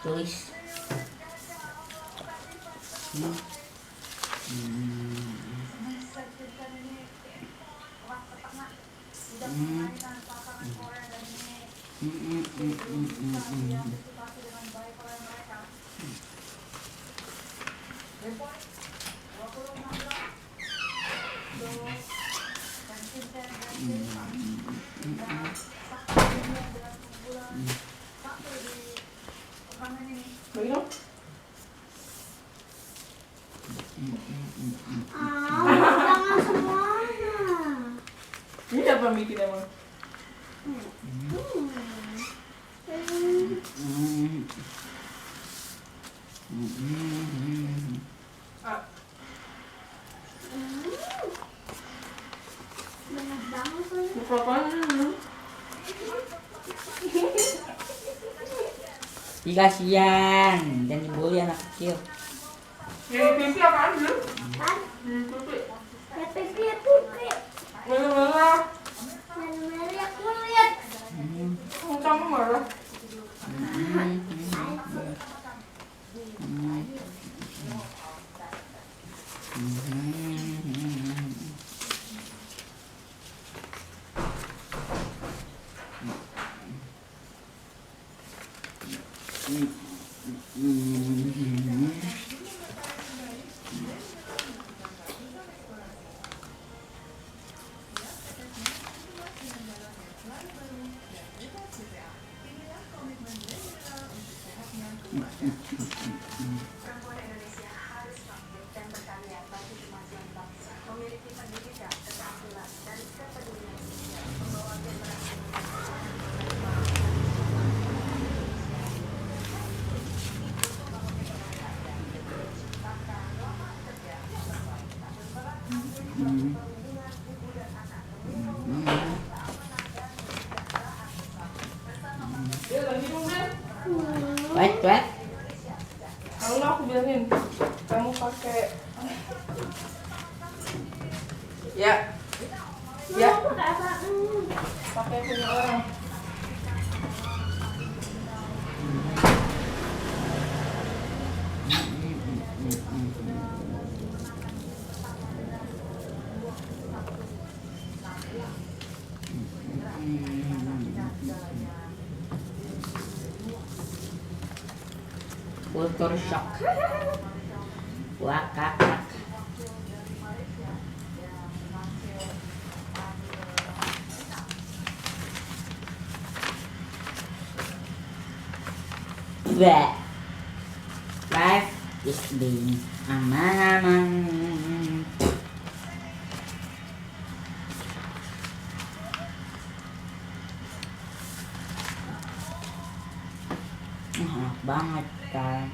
Tulis. Begini. Jangan semuanya. Ini apa bikin emang? Banyak banget tuh. Buka apaan? Ih, kasihan dan dibully anak kecil. Yang pipi apaan dulu? Kan? Pipi. Ya pipi, ya pipi. Merah-merah. Merah-merah ya kulit. Kamu marah. Ya lagi dong deh. Cuek. Kalau aku bilangin, kamu pakai. Ya. Ya. Aku pakai apa? Pakai punya orang. Kultur shock. Wah, kakak. Bleh. Life is being aman. Enak banget kan.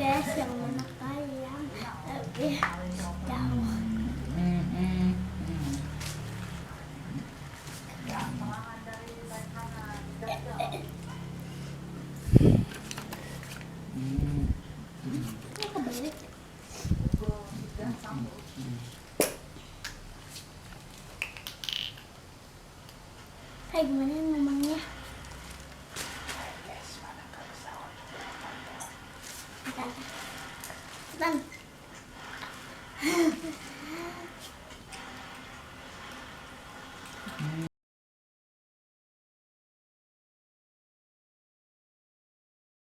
guys, yang mana kalian lebih jauh? Ini kebalik. Kayak gimana ngomongnya? Bentar.